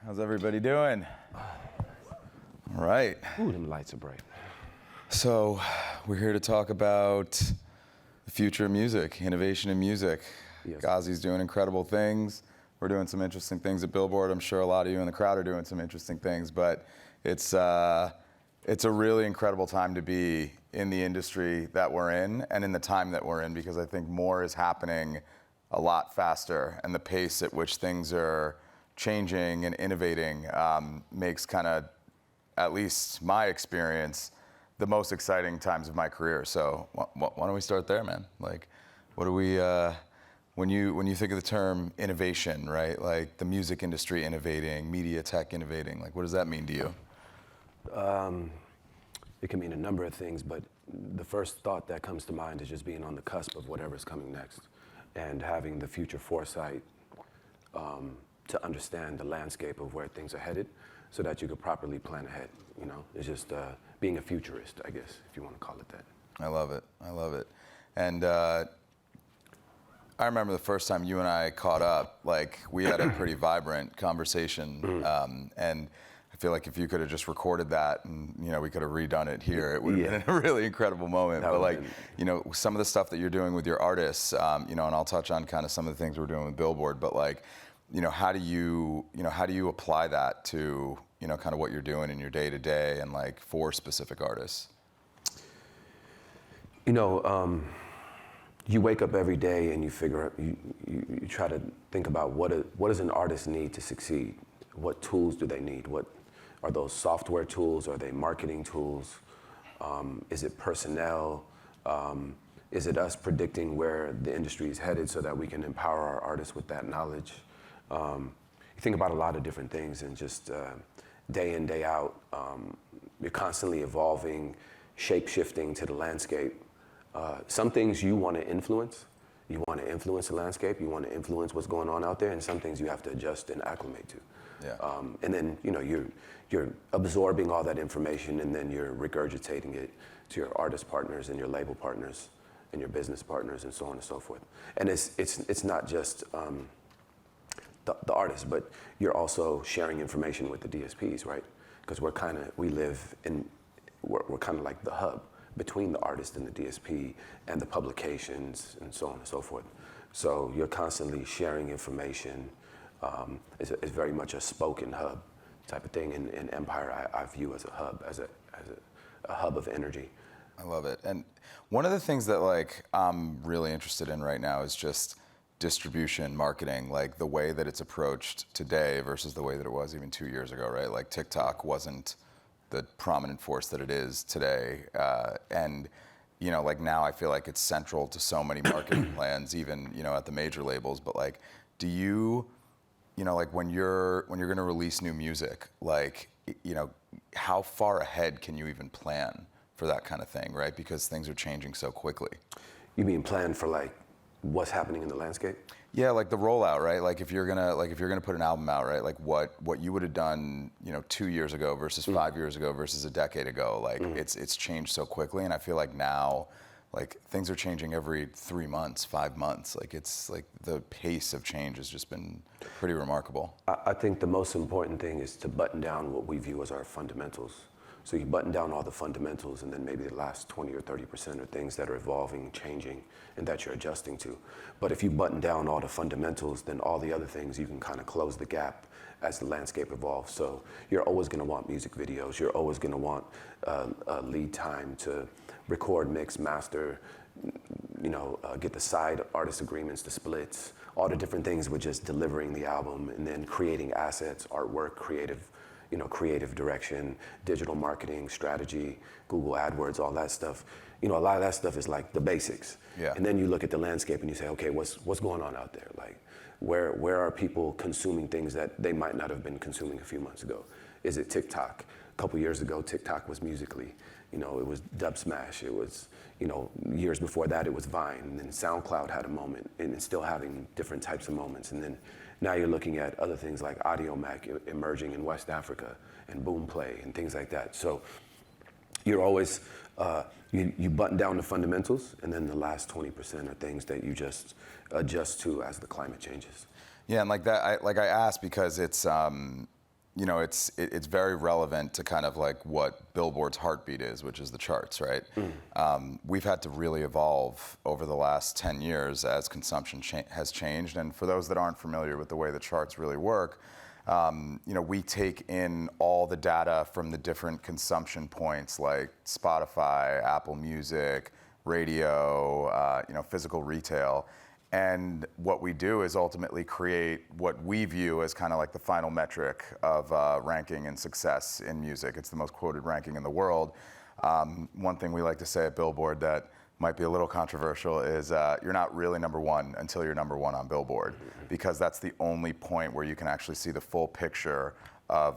How's everybody doing? All right. Ooh, them lights are bright. So we're here to talk about the future of music, innovation in music. Yes. Ghazi's doing incredible things. We're doing some interesting things at Billboard. I'm sure a lot of you in the crowd are doing some interesting things, but it's a really incredible time to be in the industry that we're in and in the time that we're in, because I think more is happening a lot faster, and the pace at which things are changing and innovating makes kind of, at least my experience, the most exciting times of my career. So why don't we start there, man? Like, what do we, when you think of the term innovation, right? Like the music industry innovating, media tech innovating, like what does that mean to you? It can mean a number of things, but the first thought that comes to mind is just being on the cusp of whatever's coming next and having the future foresight to understand the landscape of where things are headed so that you could properly plan ahead. You know, it's just being a futurist, I guess, if you want to call it that. I love it. I love it. And I remember the first time you and I caught up, like we had a pretty vibrant conversation, and I feel like if you could have just recorded that and, you know, we could have redone it here, it would have been a really incredible moment. But like, you know, some of the stuff that you're doing with your artists, you know, and I'll touch on kind of some of the things we're doing with Billboard, but like, you know, how do you apply that to, you know, kind of what you're doing in your day to day and like for specific artists? You know, you wake up every day and you figure out, you try to think about what does an artist need to succeed? What tools do they need? What are those software tools? Are they marketing tools? Is it personnel? Is it us predicting where the industry is headed so that we can empower our artists with that knowledge? You think about a lot of different things, and just day in, day out, you're constantly evolving, shape-shifting to the landscape. Some things you want to influence. You want to influence the landscape. You want to influence what's going on out there, and some things you have to adjust and acclimate to. Yeah. And then, you know, you're absorbing all that information, and then you're regurgitating it to your artist partners and your label partners and your business partners and so on and so forth. And it's not just the artists, but you're also sharing information with the DSPs, right? Because we're kind of like the hub between the artist and the DSP and the publications and so on and so forth. So you're constantly sharing information. It's very much a spoken hub type of thing. In Empire, I view as a hub, as a hub of energy. I love it. And one of the things that like I'm really interested in right now is just distribution marketing, like the way that it's approached today versus the way that it was even 2 years ago, right? Like TikTok wasn't the prominent force that it is today. And, you know, like now I feel like it's central to so many marketing plans, even, you know, at the major labels. But like, do you know, like when you're going to release new music, like, you know, how far ahead can you even plan for that kind of thing, right? Because things are changing so quickly. You mean plan for like what's happening in the landscape? Yeah, like the rollout, right? Like if you're gonna put an album out, right? Like what you would have done, you know, 2 years ago versus 5 years ago versus a decade ago. Like it's changed so quickly, and I feel like now, like things are changing every 3 months, 5 months. Like it's like the pace of change has just been pretty remarkable. I think the most important thing is to button down what we view as our fundamentals. So you button down all the fundamentals, and then maybe the last 20 or 30% are things that are evolving, changing, and that you're adjusting to. But if you button down all the fundamentals, then all the other things, you can kind of close the gap as the landscape evolves. So you're always going to want music videos. You're always going to want a lead time to record, mix, master, you know, get the side artist agreements, the splits, all the different things with just delivering the album, and then creating assets, artwork, creative direction, digital marketing, strategy, Google AdWords, all that stuff. You know, a lot of that stuff is like the basics. Yeah. And then you look at the landscape and you say, okay, what's going on out there? Like, where are people consuming things that they might not have been consuming a few months ago? Is it TikTok? A couple years ago, TikTok was Musical.ly. You know, it was Dub Smash. It was, you know, years before that, it was Vine. And then SoundCloud had a moment, and it's still having different types of moments. And then now you're looking at other things like Audio Mac emerging in West Africa, and Boomplay and things like that. So you're always, you button down the fundamentals, and then the last 20% are things that you just adjust to as the climate changes. Yeah, and like that, I asked because it's, it's very relevant to kind of like what Billboard's heartbeat is, which is the charts, right? We've had to really evolve over the last 10 years as consumption has changed. And for those that aren't familiar with the way the charts really work, we take in all the data from the different consumption points like Spotify, Apple Music, radio, physical retail. And what we do is ultimately create what we view as kind of like the final metric of ranking and success in music. It's the most quoted ranking in the world. One thing we like to say at Billboard that might be a little controversial is you're not really number one until you're number one on Billboard, because that's the only point where you can actually see the full picture of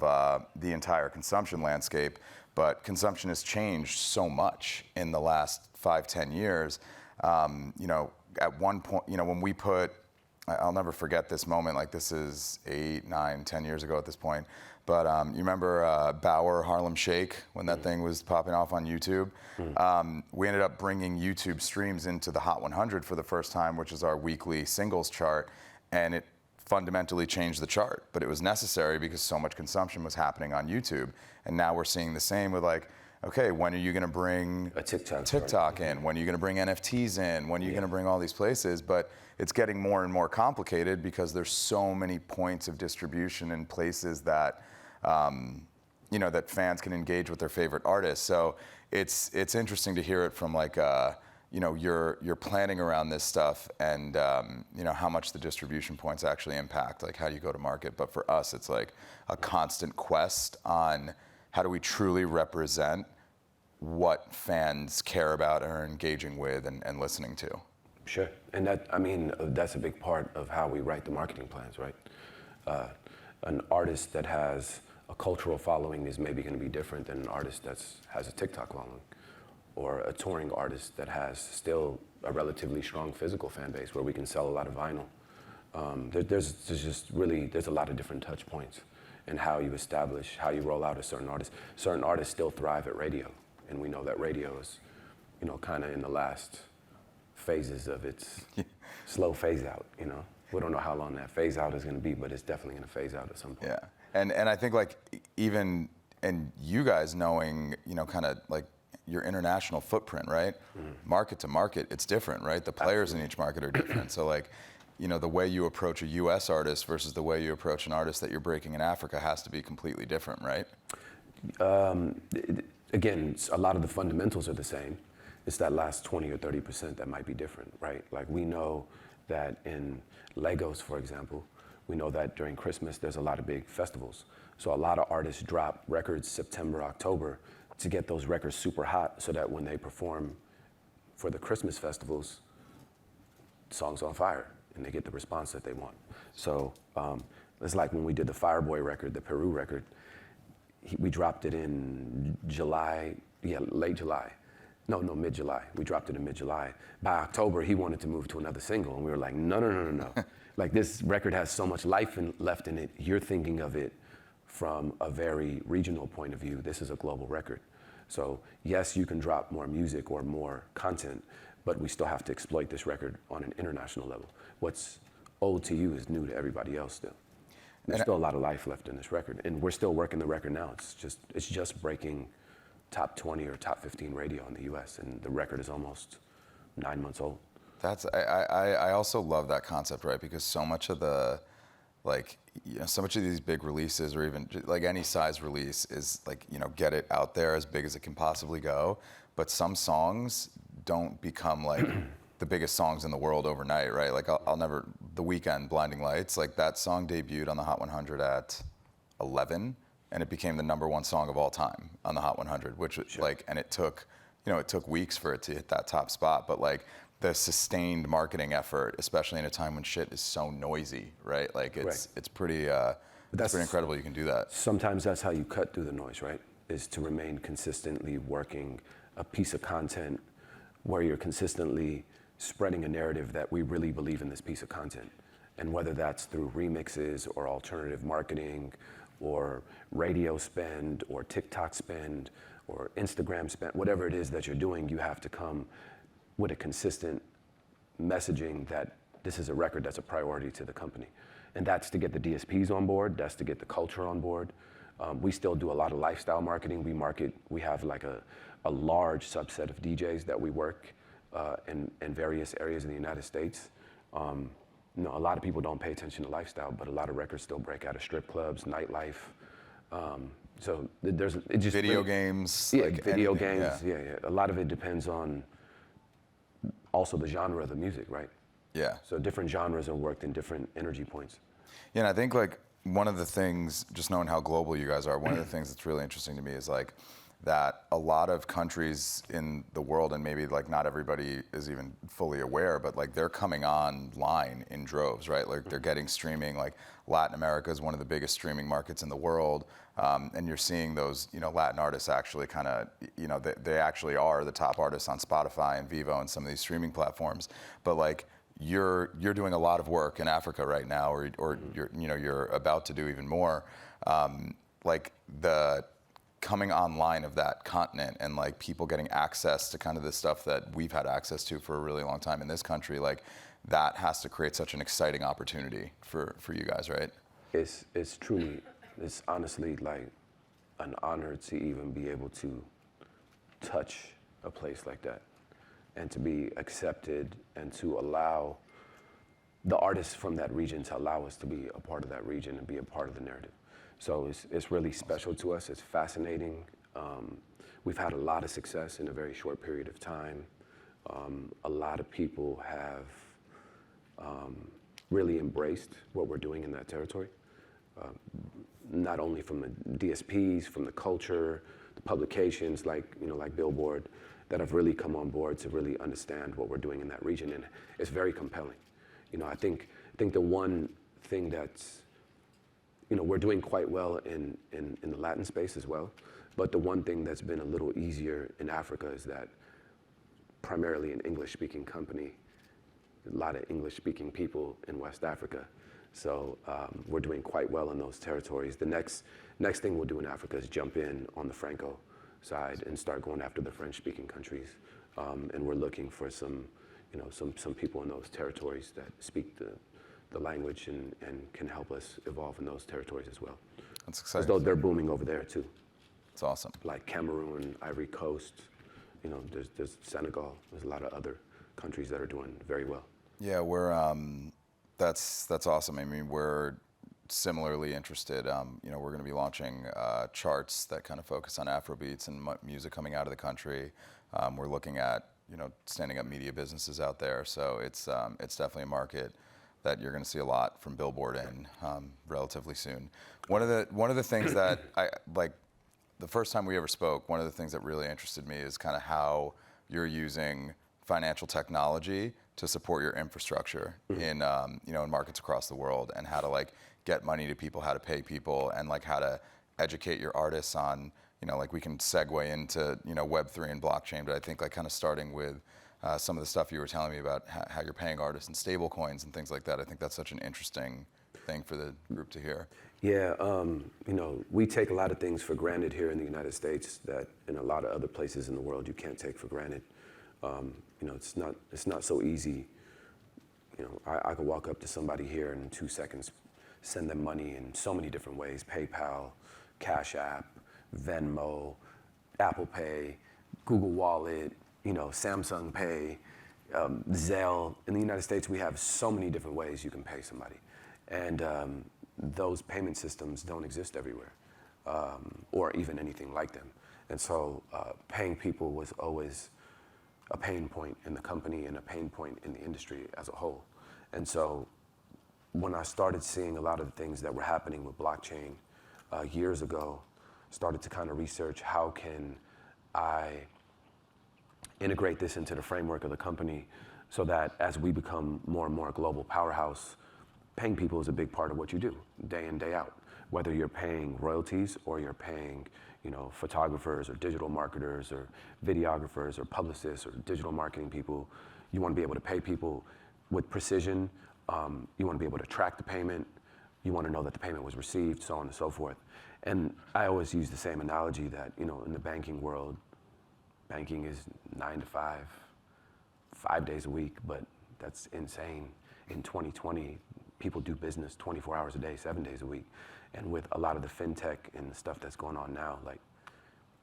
the entire consumption landscape. But consumption has changed so much in the last 5-10 years. At one point, when we put, I'll never forget this moment, like this is 8, 9, 10 years ago at this point, but you remember Bauer, Harlem Shake, when that thing was popping off on YouTube? We ended up bringing YouTube streams into the Hot 100 for the first time, which is our weekly singles chart, and it fundamentally changed the chart. But it was necessary because so much consumption was happening on YouTube. And now we're seeing the same with like, okay, when are you going to bring a TikTok in? When are you going to bring NFTs in? When are you going to bring all these places? But it's getting more and more complicated because there's so many points of distribution and places that, that fans can engage with their favorite artists. So it's interesting to hear it from like, you're planning around this stuff and, how much the distribution points actually impact, like how do you go to market. But for us, it's like a constant quest on how do we truly represent what fans care about and are engaging with and listening to? Sure, and that's a big part of how we write the marketing plans, right? An artist that has a cultural following is maybe going to be different than an artist that has a TikTok following, or a touring artist that has still a relatively strong physical fan base where we can sell a lot of vinyl. There's a lot of different touch points and how you establish, how you roll out a certain artist. Certain artists still thrive at radio, and we know that radio is, kind of in the last phases of its slow phase out, We don't know how long that phase out is gonna be, but it's definitely gonna phase out at some point. Yeah, and I think like even, and you guys knowing, kind of like your international footprint, right? Market to market, it's different, right? The players in each market are different. So like, the way you approach a US artist versus the way you approach an artist that you're breaking in Africa has to be completely different, right? Again, a lot of the fundamentals are the same. It's that last 20 or 30% that might be different, right? Like we know that in Lagos, for example, we know that during Christmas, there's a lot of big festivals. So a lot of artists drop records September, October to get those records super hot so that when they perform for the Christmas festivals, the song's on fire and they get the response that they want. So it's like when we did the Fireboy record, the Peru record, we dropped it in July, late July. No, mid-July. We dropped it in mid-July. By October, he wanted to move to another single, and we were like, no. Like this record has so much life left in it. You're thinking of it from a very regional point of view. This is a global record. So yes, you can drop more music or more content, but we still have to exploit this record on an international level. What's old to you is new to everybody else still. There's still a lot of life left in this record, and we're still working the record now. It's just breaking top 20 or top 15 radio in the US, and the record is almost 9 months old. I also love that concept, right? Because so much of so much of these big releases, or even like any size release, is like, get it out there as big as it can possibly go. But some songs don't become like the biggest songs in the world overnight, right? Like I'll never, The Weeknd, Blinding Lights, like that song debuted on the Hot 100 at 11, and it became the #1 song of all time on the Hot 100, which and it took, it took weeks for it to hit that top spot. But like the sustained marketing effort, especially in a time when shit is so noisy, right? Like it's pretty incredible you can do that. Sometimes that's how you cut through the noise, right? Is to remain consistently working a piece of content where you're consistently spreading a narrative that we really believe in this piece of content. And whether that's through remixes or alternative marketing or radio spend or TikTok spend or Instagram spend, whatever it is that you're doing, you have to come with a consistent messaging that this is a record that's a priority to the company. And that's to get the DSPs on board, that's to get the culture on board. We still do a lot of lifestyle marketing. We have like a large subset of DJs that we work in various areas in the United States. A lot of people don't pay attention to lifestyle, but a lot of records still break out of strip clubs, nightlife. So it just Video games. Yeah, like video anything, games. Yeah. A lot of it depends on also the genre of the music, right? Yeah. So different genres are worked in different energy points. Yeah, and I think like one of the things, just knowing how global you guys are, one of the things that's really interesting to me is like that a lot of countries in the world, and maybe like not everybody is even fully aware, but like they're coming online in droves, right? Like they're getting streaming. Like Latin America is one of the biggest streaming markets in the world, and you're seeing those, Latin artists actually kind of, they actually are the top artists on Spotify and Vivo and some of these streaming platforms. But like you're doing a lot of work in Africa right now, or you're about to do even more. Like the coming online of that continent and like people getting access to kind of the stuff that we've had access to for a really long time in this country, like that has to create such an exciting opportunity for you guys, right? It's honestly like an honor to even be able to touch a place like that and to be accepted and to allow the artists from that region to allow us to be a part of that region and be a part of the narrative. So it's really special to us. It's fascinating. We've had a lot of success in a very short period of time. A lot of people have really embraced what we're doing in that territory, not only from the DSPs, from the culture, the publications like Billboard, that have really come on board to really understand what we're doing in that region, and it's very compelling. I think the one thing that's we're doing quite well in the Latin space as well, but the one thing that's been a little easier in Africa is that primarily an English-speaking company, a lot of English-speaking people in West Africa. So we're doing quite well in those territories. The next thing we'll do in Africa is jump in on the Franco side and start going after the French-speaking countries. And we're looking for some people in those territories that speak the language and can help us evolve in those territories as well. That's exciting. As though they're booming over there too. It's awesome. Like Cameroon, Ivory Coast, there's Senegal. There's a lot of other countries that are doing very well. Yeah, we're that's awesome. I mean, we're similarly interested. We're going to be launching charts that kind of focus on Afrobeats and music coming out of the country. We're looking at standing up media businesses out there. So it's definitely a market that you're going to see a lot from Billboard in relatively soon. One of the things that I like, the first time we ever spoke, one of the things that really interested me is kind of how you're using financial technology to support your infrastructure in in markets across the world, and how to like get money to people, how to pay people, and like how to educate your artists on like we can segue into Web3 and blockchain, but I think like kind of starting with some of the stuff you were telling me about how you're paying artists in stable coins and things like that. I think that's such an interesting thing for the group to hear. Yeah, we take a lot of things for granted here in the United States that in a lot of other places in the world you can't take for granted. It's not so easy. I could walk up to somebody here and in 2 seconds send them money in so many different ways: PayPal, Cash App, Venmo, Apple Pay, Google Wallet, Samsung Pay, Zelle. In the United States, we have so many different ways you can pay somebody. And those payment systems don't exist everywhere, or even anything like them. And so paying people was always a pain point in the company and a pain point in the industry as a whole. And so when I started seeing a lot of the things that were happening with blockchain years ago, started to kind of research how can I integrate this into the framework of the company so that as we become more and more a global powerhouse, paying people is a big part of what you do day in, day out. Whether you're paying royalties or you're paying photographers or digital marketers or videographers or publicists or digital marketing people, you want to be able to pay people with precision. You want to be able to track the payment. You want to know that the payment was received, so on and so forth. And I always use the same analogy that, in the banking world, banking is 9 to 5 days a week, but that's insane. In 2020, people do business 24 hours a day, 7 days a week. And with a lot of the fintech and the stuff that's going on now, like,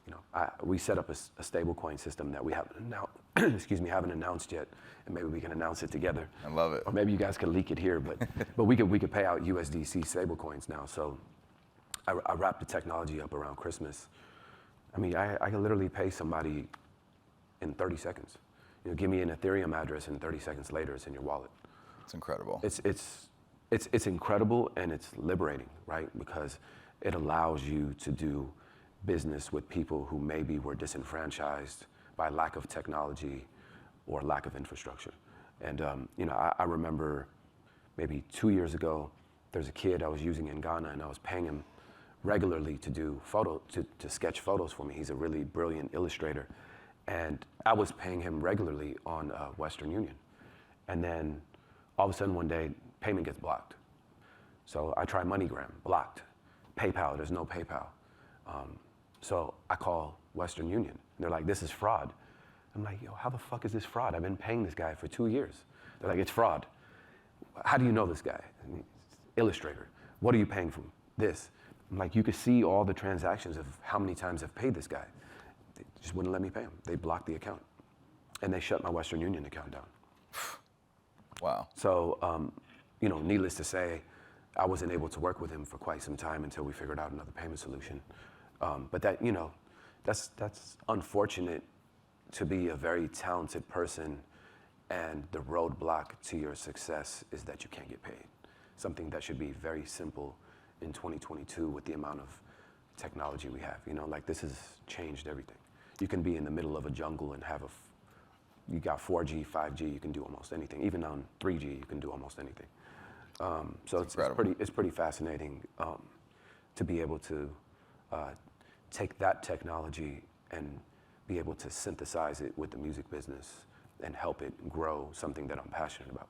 you know, we set up a stablecoin system that we haven't now, haven't announced yet, and maybe we can announce it together. I love it. Or maybe you guys can leak it here, but we could pay out USDC stablecoins now. So I wrapped the technology up around Christmas. I mean, I can literally pay somebody in 30 seconds. You know, give me an Ethereum address, and 30 seconds later, it's in your wallet. It's incredible. It's incredible, and it's liberating, right? Because it allows you to do business with people who maybe were disenfranchised by lack of technology or lack of infrastructure. And you know, I remember maybe 2 years ago, there's a kid I was using in Ghana, and I was paying him regularly to do to sketch photos for me. He's a really brilliant illustrator. And I was paying him regularly on Western Union. And then all of a sudden one day, payment gets blocked. So I try MoneyGram, blocked. PayPal, there's no PayPal. So I call Western Union, and they're like, this is fraud. I'm like, yo, how the fuck is this fraud? I've been paying this guy for 2 years. They're like, it's fraud. How do you know this guy? I mean, illustrator. What are you paying for? This. I'm like, you could see all the transactions of how many times I've paid this guy. They just wouldn't let me pay him. They blocked the account. And they shut my Western Union account down. Wow. So, you know, needless to say, I wasn't able to work with him for quite some time until we figured out another payment solution. But that, you know, that's unfortunate to be a very talented person, and the roadblock to your success is that you can't get paid. Something that should be very simple in 2022 with the amount of technology we have. You know, like, this has changed everything. You can be in the middle of a jungle and have you got 4G, 5G, you can do almost anything. Even on 3G, you can do almost anything. So it's pretty fascinating to be able to take that technology and be able to synthesize it with the music business and help it grow something that I'm passionate about,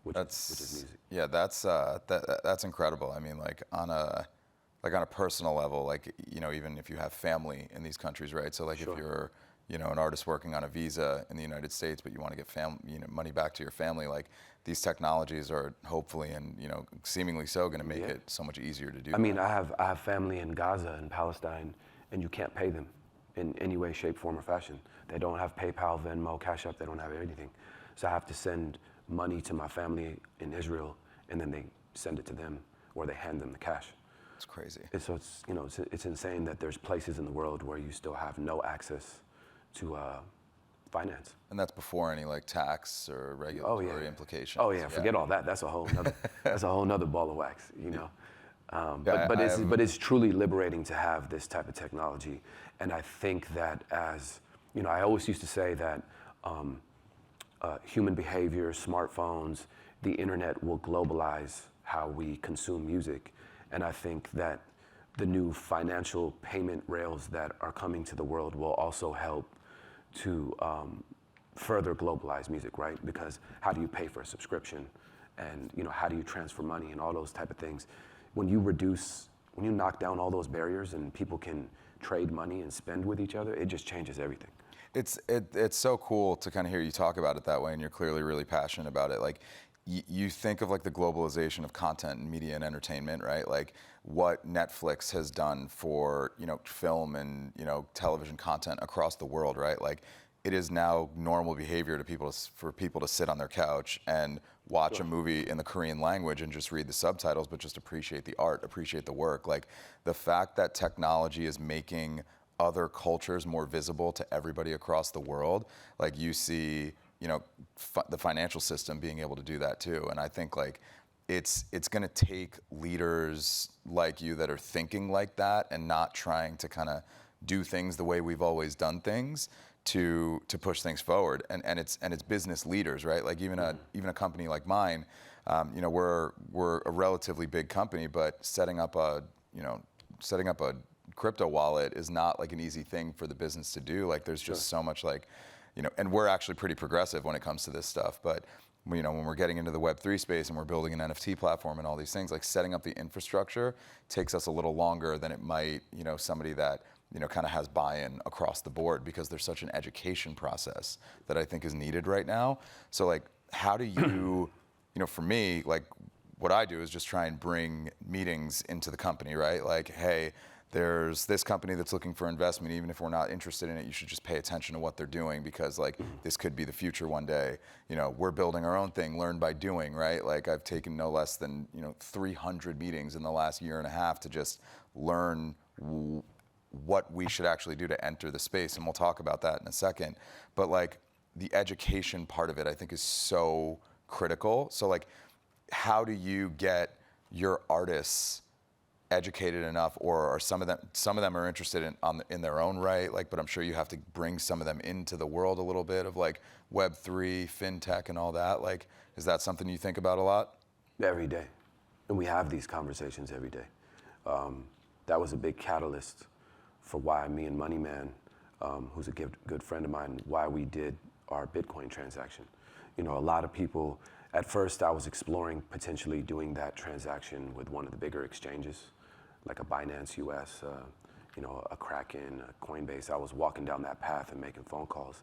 which is music. Yeah, that's incredible. I mean, like on a personal level, like, you know, even if you have family in these countries, right? So like, Sure. if you're, you know, an artist working on a visa in the United States, but you want to get money back to your family, like, these technologies are hopefully, and, you know, seemingly so, going to make it so much easier to do. I mean, I have family in Gaza and Palestine, and you can't pay them in any way, shape, form, or fashion. They don't have PayPal, Venmo, Cash App. They don't have anything. So I have to send money to my family in Israel, and then they send it to them, or they hand them the cash. It's crazy. So it's, you know, it's insane that there's places in the world where you still have no access to finance. And that's before any like tax or regulatory implications. Oh yeah, forget all that. That's a whole nother ball of wax, you know. But it's truly liberating to have this type of technology. And I think that, as you know, I always used to say that human behavior, smartphones, the internet will globalize how we consume music. And I think that the new financial payment rails that are coming to the world will also help to further globalize music, right? Because how do you pay for a subscription? And, you know, how do you transfer money and all those type of things? When you knock down all those barriers and people can trade money and spend with each other, it just changes everything. It's so cool to kind of hear you talk about it that way, and you're clearly really passionate about it. Like, you think of like the globalization of content and media and entertainment, right? Like what Netflix has done for, you know, film and, you know, television content across the world, right? Like, it is now normal behavior for people to sit on their couch and watch a movie in the Korean language and just read the subtitles, but just appreciate the art, appreciate the work. Like, the fact that technology is making other cultures more visible to everybody across the world, like, you see, you know, the financial system being able to do that too. And I think like it's going to take leaders like you that are thinking like that and not trying to kind of do things the way we've always done things to push things forward. And it's business leaders, right? Like even a company like mine, you know, we're a relatively big company, but setting up a crypto wallet is not like an easy thing for the business to do. Like, there's just so much, like, you know, and we're actually pretty progressive when it comes to this stuff. But, you know, when we're getting into the Web3 space and we're building an NFT platform and all these things, like setting up the infrastructure takes us a little longer than it might, you know, somebody that, you know, kind of has buy-in across the board, because there's such an education process that I think is needed right now. So like, how do you, you know, for me, like, what I do is just try and bring meetings into the company, right? Like, hey, there's this company that's looking for investment. Even if we're not interested in it, you should just pay attention to what they're doing, because like this could be the future one day. You know, we're building our own thing, learn by doing, right? Like I've taken no less than 300 meetings in the last year and a half to just learn what we should actually do to enter the space, and we'll talk about that in a second. But like the education part of it, I think, is so critical. So like, how do you get your artists educated enough, or are some of them are interested in their own right, like, but I'm sure you have to bring some of them into the world a little bit of like Web3, fintech, and all that. Like, is that something you think about a lot? Every day, and we have these conversations every day. That was a big catalyst for why me and Moneyman, who's a good friend of mine, why we did our Bitcoin transaction. You know, a lot of people, at first I was exploring potentially doing that transaction with one of the bigger exchanges, like a Binance US, a Kraken, a Coinbase. I was walking down that path and making phone calls.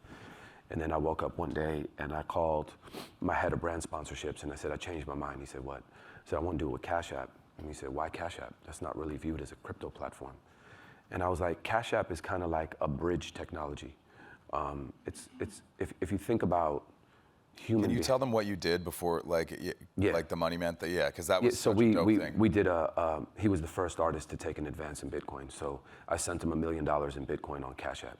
And then I woke up one day and I called my head of brand sponsorships and I said, I changed my mind. He said, what? I said, I want to do it with Cash App. And he said, why Cash App? That's not really viewed as a crypto platform. And I was like, Cash App is kind of like a bridge technology. If you think about human. Can you tell them what you did before, like the money meant that? Yeah, because that was so such a dope thing. We did he was the first artist to take an advance in Bitcoin. So I sent him $1 million in Bitcoin on Cash App.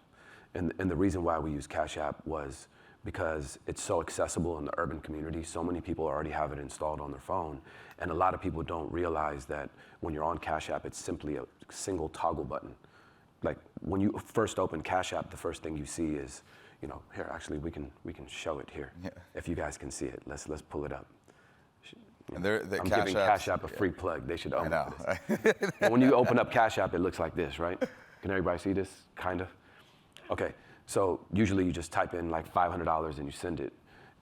And the reason why we use Cash App was because it's so accessible in the urban community. So many people already have it installed on their phone. And a lot of people don't realize that when you're on Cash App, it's simply a single toggle button. Like when you first open Cash App, the first thing you see is, here, actually, we can show it here. Yeah. If you guys can see it, let's pull it up. And I'm giving Cash App a free plug. They should own this. And when you open up Cash App, it looks like this, right? Can everybody see this? Kind of. Okay. So usually you just type in like $500 and you send it.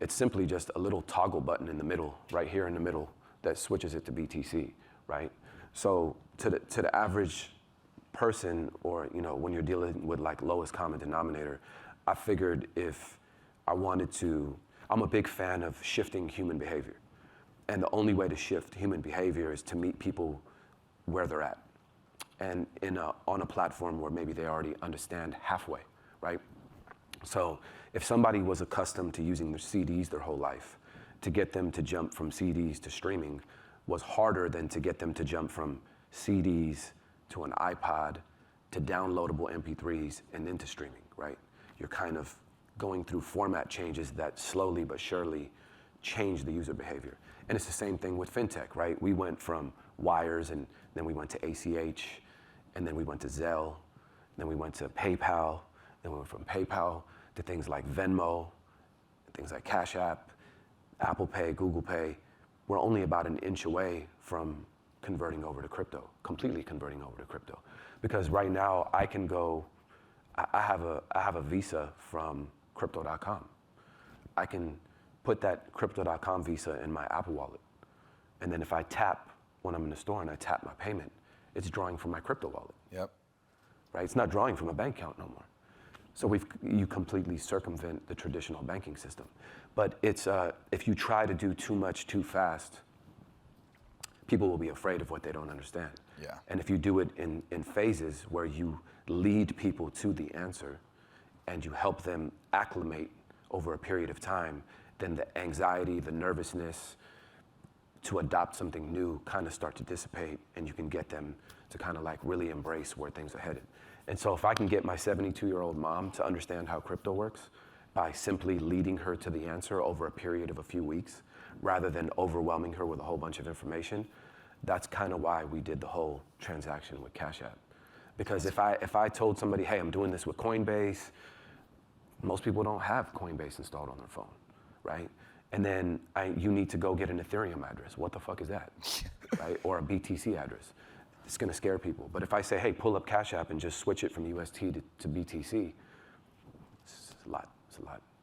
It's simply just a little toggle button in the middle, right here in the middle, that switches it to BTC, right? So to the average person, or when you're dealing with like lowest common denominator, I figured if I wanted to, I'm a big fan of shifting human behavior. And the only way to shift human behavior is to meet people where they're at. And on a platform where maybe they already understand halfway, right? So if somebody was accustomed to using their CDs their whole life, to get them to jump from CDs to streaming was harder than to get them to jump from CDs to an iPod to downloadable MP3s and then to streaming, right? You're kind of going through format changes that slowly but surely change the user behavior. And it's the same thing with fintech, right? We went from wires, and then we went to ACH, and then we went to Zelle, then we went to PayPal, then we went from PayPal to things like Venmo, things like Cash App, Apple Pay, Google Pay. We're only about an inch away from converting over to crypto, completely converting over to crypto. Because right now I can go, I have a Visa from crypto.com. I can put that crypto.com Visa in my Apple Wallet. And then if I tap when I'm in the store and I tap my payment, it's drawing from my crypto wallet. Yep. Right? It's not drawing from a bank account no more. So you completely circumvent the traditional banking system. But it's if you try to do too much too fast, people will be afraid of what they don't understand. Yeah. And if you do it in phases where you lead people to the answer and you help them acclimate over a period of time, then the anxiety, the nervousness to adopt something new kind of start to dissipate, and you can get them to kind of like really embrace where things are headed. And so if I can get my 72-year-old mom to understand how crypto works by simply leading her to the answer over a period of a few weeks, rather than overwhelming her with a whole bunch of information, that's kind of why we did the whole transaction with Cash App. Because if I told somebody, hey, I'm doing this with Coinbase, most people don't have Coinbase installed on their phone, right? And then you need to go get an Ethereum address. What the fuck is that, right? Or a BTC address. It's gonna scare people. But if I say, hey, pull up Cash App and just switch it from UST to BTC, it's a lot.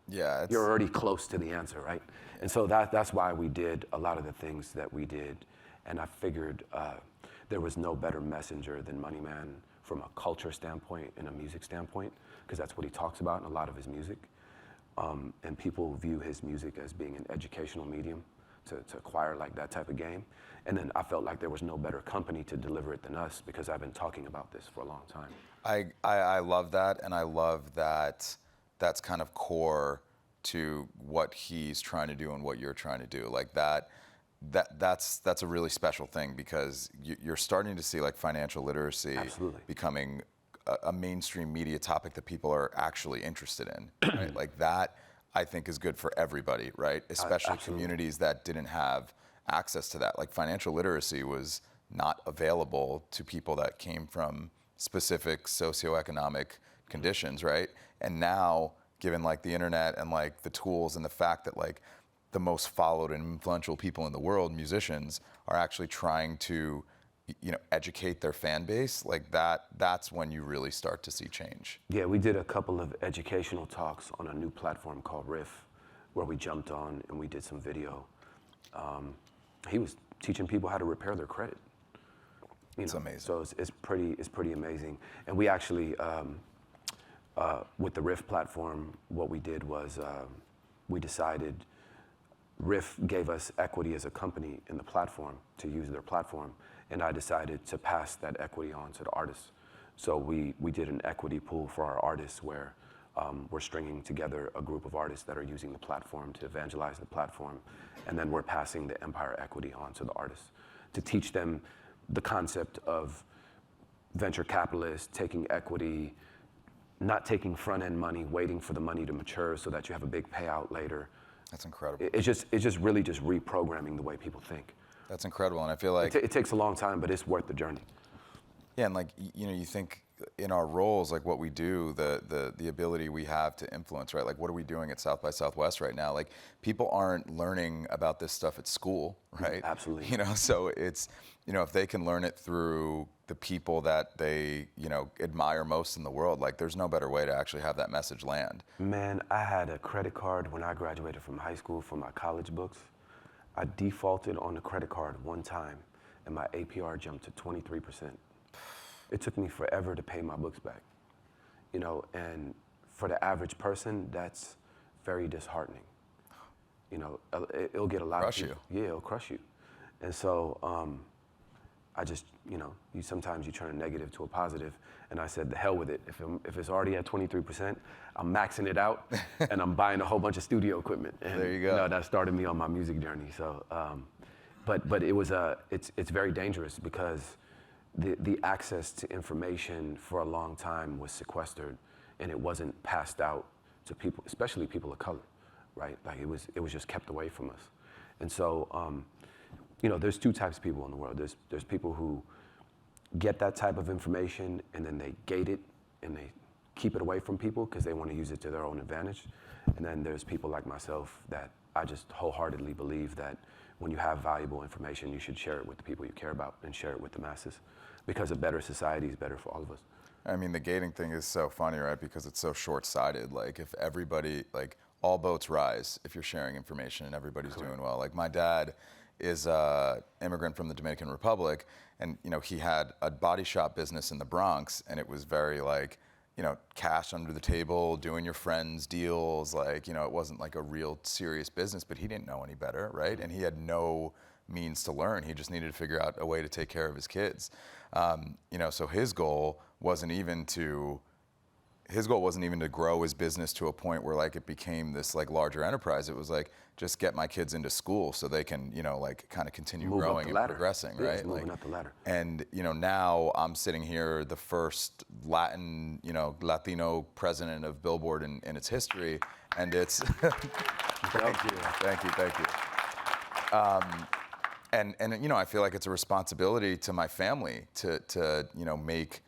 Yeah. You're already close to the answer, right? And so that's why we did a lot of the things that we did. And I figured there was no better messenger than Moneyman from a culture standpoint and a music standpoint, because that's what he talks about in a lot of his music. And people view his music as being an educational medium. to acquire like that type of game. And then I felt like there was no better company to deliver it than us because I've been talking about this for a long time. I love that, and I love that that's kind of core to what he's trying to do and what you're trying to do. Like that's a really special thing because you're starting to see like financial literacy Absolutely. becoming a mainstream media topic that people are actually interested in, right? Like that I think is good for everybody, right? Especially Absolutely. communities that didn't have access to that. Like financial literacy was not available to people that came from specific socioeconomic conditions, right? And now, given like the internet and like the tools and the fact that like the most followed and influential people in the world, musicians, are actually trying to, educate their fan base, like that's when you really start to see change. Yeah, we did a couple of educational talks on a new platform called Riff, where we jumped on and we did some video. He was teaching people how to repair their credit. It's amazing. So it's pretty amazing. And we actually, with the Riff platform, what we did was we decided Riff gave us equity as a company in the platform to use their platform, and I decided to pass that equity on to the artists. So we did an equity pool for our artists where we're stringing together a group of artists that are using the platform to evangelize the platform, and then we're passing the Empire equity on to the artists to teach them the concept of venture capitalists taking equity, not taking front-end money, waiting for the money to mature so that you have a big payout later. That's incredible. It's just really just reprogramming the way people think. That's incredible, and I feel like it takes a long time, but it's worth the journey. Yeah, and like you think in our roles, like what we do, the ability we have to influence, right? Like what are we doing at South by Southwest right now? Like people aren't learning about this stuff at school, right? Absolutely. So it's if they can learn it through the people that they admire most in the world, like there's no better way to actually have that message land. Man, I had a credit card when I graduated from high school for my college books. I defaulted on the credit card one time, and my APR jumped to 23%. It took me forever to pay my books back, and for the average person, that's very disheartening. It'll get a lot Crush of people. you. Yeah, it'll crush you. And so I just, sometimes you turn a negative to a positive, and I said, the hell with it. If it's already at 23%, I'm maxing it out, and I'm buying a whole bunch of studio equipment. And, there you go. That started me on my music journey. So, but it was it's very dangerous because the access to information for a long time was sequestered, and it wasn't passed out to people, especially people of color, right? Like it was just kept away from us. And so, there's two types of people in the world. There's people who get that type of information and then they gate it and they keep it away from people because they want to use it to their own advantage. And then there's people like myself that I just wholeheartedly believe that when you have valuable information, you should share it with the people you care about and share it with the masses, because a better society is better for all of us. I mean, the gating thing is so funny, right? Because it's so short-sighted. Like if everybody, like all boats rise if you're sharing information and everybody's doing well. Like my dad is an immigrant from the Dominican Republic, and he had a body shop business in the Bronx, and it was very like, cash under the table, doing your friends' deals, like, it wasn't like a real serious business, but he didn't know any better, right? And he had no means to learn. He just needed to figure out a way to take care of his kids. So his goal wasn't even to grow his business to a point where like it became this like larger enterprise. It was like, just get my kids into school so they can, like kind of continue Move growing and progressing, yeah, right? Moving up the ladder. And now I'm sitting here, the first Latino president of Billboard in its history, and it's thank you. And I feel like it's a responsibility to my family to make,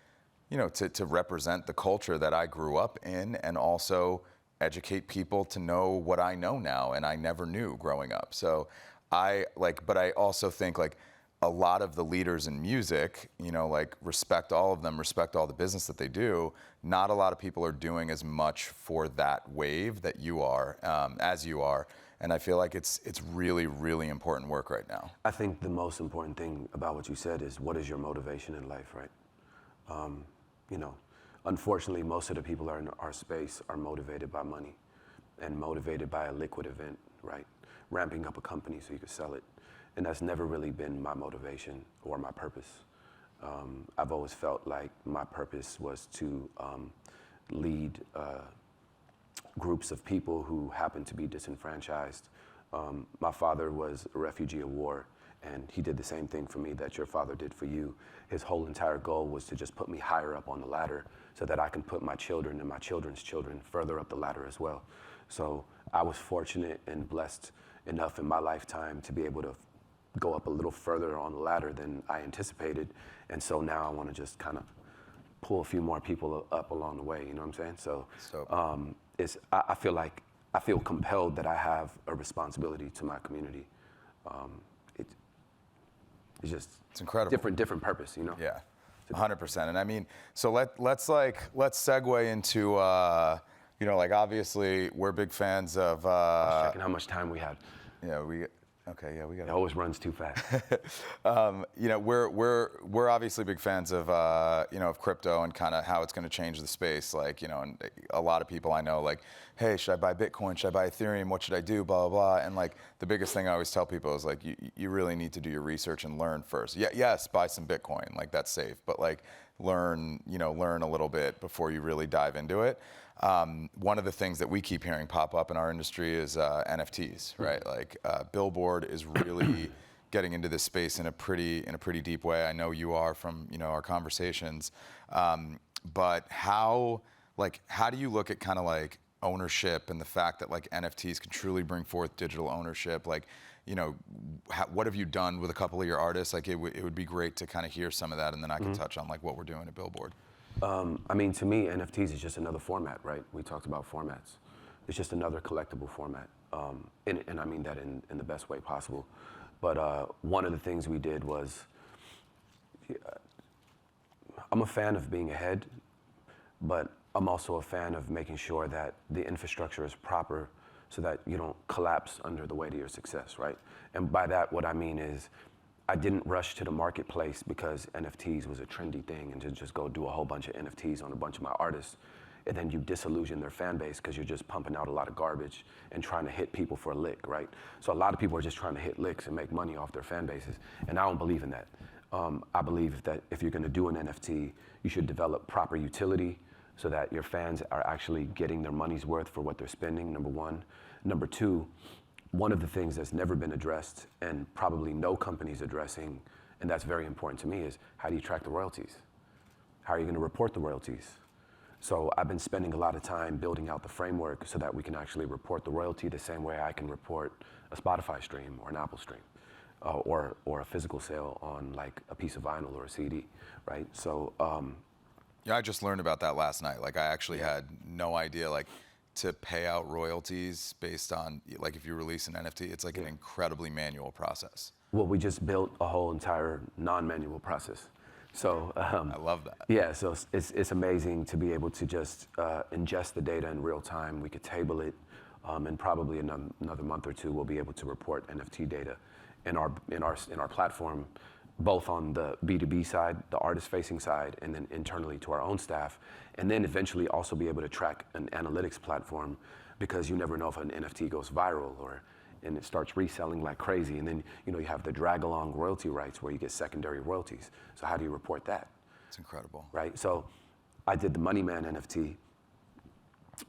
to represent the culture that I grew up in, and also educate people to know what I know now and I never knew growing up. So but I also think like a lot of the leaders in music, respect all of them, respect all the business that they do. Not a lot of people are doing as much for that wave that you are, as you are. And I feel like it's really, really important work right now. I think the most important thing about what you said is, what is your motivation in life, right? Unfortunately, most of the people in our space are motivated by money and motivated by a liquid event, right? ramping up a company so you could sell it. And that's never really been my motivation or my purpose. I've always felt like my purpose was to lead groups of people who happen to be disenfranchised. My father was a refugee of war, and he did the same thing for me that your father did for you. His whole entire goal was to just put me higher up on the ladder so that I can put my children and my children's children further up the ladder as well. So I was fortunate and blessed enough in my lifetime to be able to go up a little further on the ladder than I anticipated. And so now I want to just kind of pull a few more people up along the way, you know what I'm saying? So I feel compelled that I have a responsibility to my community. It's incredible. Different purpose, you know? Yeah, 100%. And I mean, so let's segue into, you know, like obviously we're big fans of. I was checking how much time we had. Yeah, we got. It always runs too fast. You know, we're obviously big fans of you know, of crypto and kind of how it's going to change the space. Like, you know, and a lot of people I know, like, hey, should I buy Bitcoin? Should I buy Ethereum? What should I do? Blah blah blah. And like the biggest thing I always tell people is like, you really need to do your research and learn first. Yeah, yes, buy some Bitcoin, like that's safe, but like learn a little bit before you really dive into it. One of the things that we keep hearing pop up in our industry is NFTs, right? Like Billboard is really getting into this space in a pretty deep way. I know you are from, you know, our conversations. But how do you look at kind of like ownership and the fact that like NFTs can truly bring forth digital ownership? Like, you know, what have you done with a couple of your artists? Like it would be great to kind of hear some of that, and then I can touch on like what we're doing at Billboard. I mean, to me, NFTs is just another format, right? We talked about formats. It's just another collectible format. And I mean that in the best way possible. But one of the things we did was, I'm a fan of being ahead, but I'm also a fan of making sure that the infrastructure is proper so that you don't collapse under the weight of your success, right? And by that, what I mean is, I didn't rush to the marketplace because NFTs was a trendy thing and to just go do a whole bunch of NFTs on a bunch of my artists. And then you disillusion their fan base because you're just pumping out a lot of garbage and trying to hit people for a lick, right? So a lot of people are just trying to hit licks and make money off their fan bases. And I don't believe in that. I believe that if you're gonna do an NFT, you should develop proper utility so that your fans are actually getting their money's worth for what they're spending, number one. Number two, one of the things that's never been addressed and probably no company's addressing, and that's very important to me, is how do you track the royalties? How are you gonna report the royalties? So I've been spending a lot of time building out the framework so that we can actually report the royalty the same way I can report a Spotify stream or an Apple stream, or a physical sale on like a piece of vinyl or a CD, right? So. Yeah, I just learned about that last night. Like I actually had no idea, like, to pay out royalties based on, like if you release an NFT, it's like an incredibly manual process. Well, we just built a whole entire non-manual process. So I love that. Yeah, so it's amazing to be able to just ingest the data in real time. We could table it, and probably another month or two, we'll be able to report NFT data in our platform, both on the B2B side, the artist-facing side, and then internally to our own staff, and then eventually also be able to track an analytics platform, because you never know if an NFT goes viral and it starts reselling like crazy, and then you have the drag-along royalty rights where you get secondary royalties. So how do you report that? It's incredible. Right, so I did the Money Man NFT.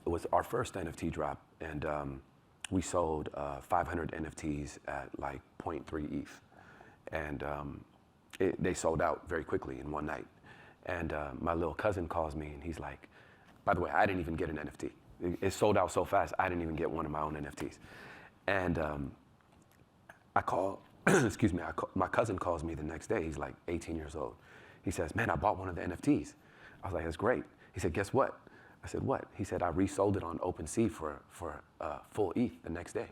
It was our first NFT drop, and we sold 500 NFTs at like 0.3 ETH. And they sold out very quickly in one night. And my little cousin calls me and he's like, by the way, I didn't even get an NFT. It sold out so fast, I didn't even get one of my own NFTs. And I call, excuse me, my cousin calls me the next day. He's like 18 years old. He says, man, I bought one of the NFTs. I was like, that's great. He said, guess what? I said, what? He said, I resold it on OpenSea for full ETH the next day.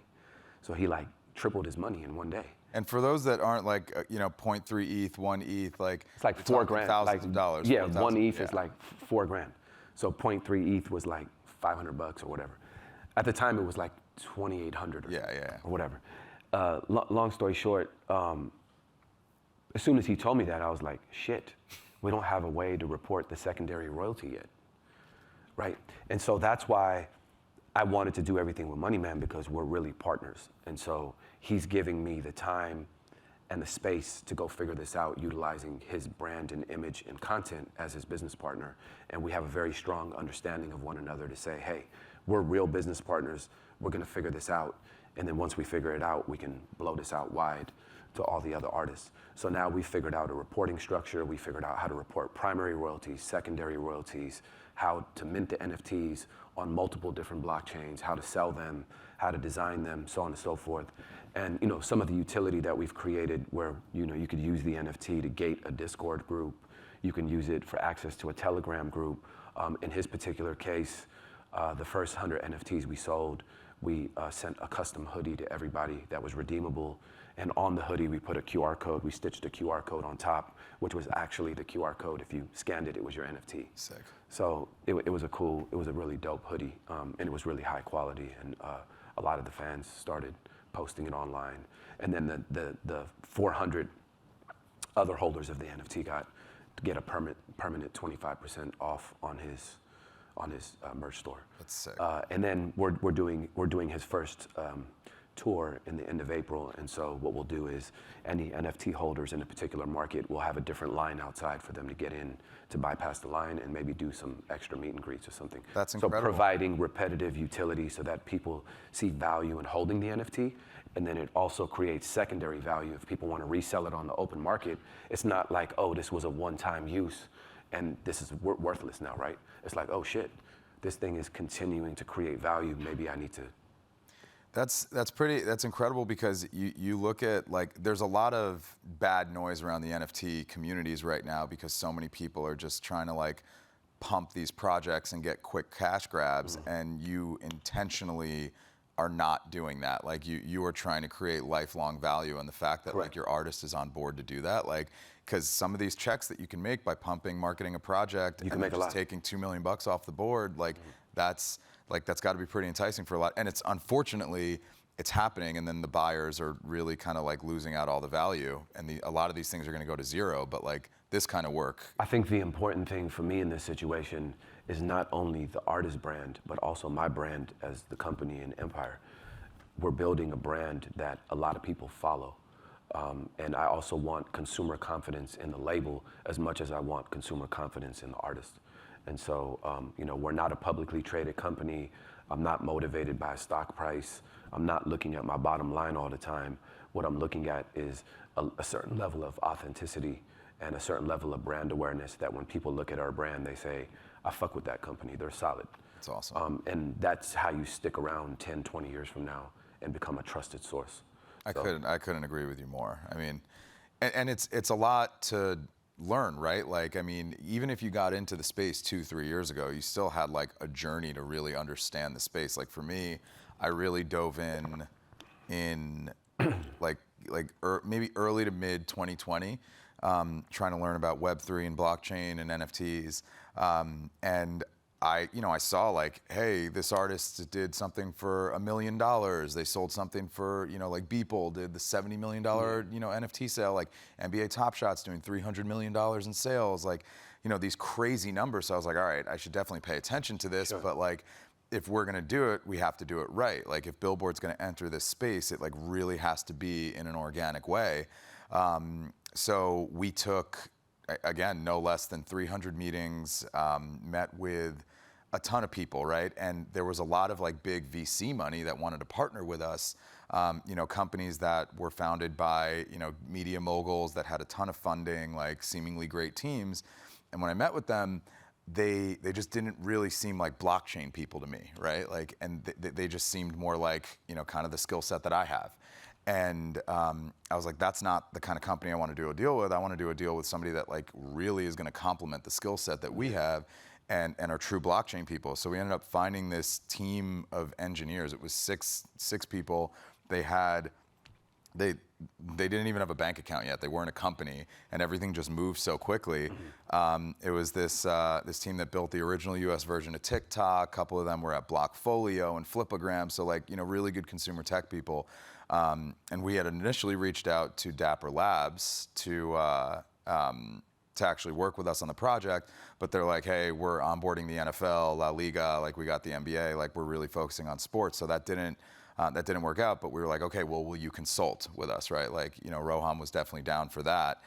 So he like tripled his money in one day. And for those that aren't like, 0.3 ETH, 1 ETH, like it's like $4,000. Thousands of dollars. Yeah, 1 ETH is like $4,000. So 0.3 ETH was like $500 or whatever. At the time, it was like 2,800 or whatever. Long story short, as soon as he told me that, I was like, shit, we don't have a way to report the secondary royalty yet, right? And so that's why I wanted to do everything with Money Man because we're really partners. And so he's giving me the time and the space to go figure this out, utilizing his brand and image and content as his business partner. And we have a very strong understanding of one another to say, hey, we're real business partners. We're gonna figure this out. And then once we figure it out, we can blow this out wide to all the other artists. So now we figured out a reporting structure. We figured out how to report primary royalties, secondary royalties, how to mint the NFTs on multiple different blockchains, how to sell them, how to design them, so on and so forth. And some of the utility that we've created where you could use the NFT to gate a Discord group. You can use it for access to a Telegram group. In his particular case, the first 100 NFTs we sold, we sent a custom hoodie to everybody that was redeemable. And on the hoodie, we put a QR code. We stitched a QR code on top, which was actually the QR code. If you scanned it, it was your NFT. Sick. So it was a really dope hoodie, and it was really high quality. And a lot of the fans started posting it online. And then the 400 other holders of the NFT got to get a permanent 25% off on his merch store. That's sick. And then we're doing his first tour in the end of April. And so what we'll do is any NFT holders in a particular market will have a different line outside for them to get in to bypass the line and maybe do some extra meet and greets or something. That's incredible. So providing repetitive utility so that people see value in holding the NFT. And then it also creates secondary value if people want to resell it on the open market. It's not like, oh, this was a one-time use and this is worthless now, right? It's like, oh shit, this thing is continuing to create value. Maybe I need to. That's incredible because you look at there's a lot of bad noise around the NFT communities right now because so many people are just trying to pump these projects and get quick cash grabs, and you intentionally are not doing that. You are trying to create lifelong value, and the fact that Correct. your artist is on board to do that, because some of these checks that you can make by marketing a project you and make just taking $2 million off the board, that's got to be pretty enticing for a lot. And it's unfortunately, it's happening, and then the buyers are really kind of losing out all the value, and a lot of these things are going to go to zero. But this kind of work. I think the important thing for me in this situation is not only the artist brand, but also my brand as the company and Empire. We're building a brand that a lot of people follow. And I also want consumer confidence in the label as much as I want consumer confidence in the artist. And so, we're not a publicly traded company. I'm not motivated by a stock price. I'm not looking at my bottom line all the time. What I'm looking at is a certain level of authenticity and a certain level of brand awareness that when people look at our brand, they say, I fuck with that company, they're solid. That's awesome. And that's how you stick around 10, 20 years from now and become a trusted source. I couldn't agree with you more. I mean, and it's a lot to learn, right? Even if you got into the space 2-3 years ago, you still had a journey to really understand the space. For me, I really dove in maybe early to mid 2020, trying to learn about Web3 and blockchain and NFTs. And I saw hey, this artist did something for $1 million. They sold something for, Beeple did the $70 million, NFT sale. NBA Top Shot's doing $300 million in sales. These crazy numbers. So I was all right, I should definitely pay attention to this. Sure. But if we're gonna do it, we have to do it right. If Billboard's gonna enter this space, it really has to be in an organic way. So we took, again, no less than 300 meetings, met with a ton of people, right? And there was a lot of big VC money that wanted to partner with us, companies that were founded by, media moguls that had a ton of funding, seemingly great teams. And when I met with them, they just didn't really seem like blockchain people to me, right? And they just seemed more kind of the skill set that I have. And I was that's not the kind of company I want to do a deal with. I want to do a deal with somebody that really is going to complement the skill set that we have and are true blockchain people. So we ended up finding this team of engineers. It was six people. They didn't even have a bank account yet. They weren't a company, and everything just moved so quickly. It was this team that built the original US version of TikTok. A couple of them were at Blockfolio and Flipagram. So really good consumer tech people. And we had initially reached out to Dapper Labs to to actually work with us on the project, but they're like, hey, we're onboarding the NFL, La Liga, like we got the NBA, like we're really focusing on sports. So that didn't work out, but we were like, okay, well, will you consult with us, right? Like, Roham was definitely down for that.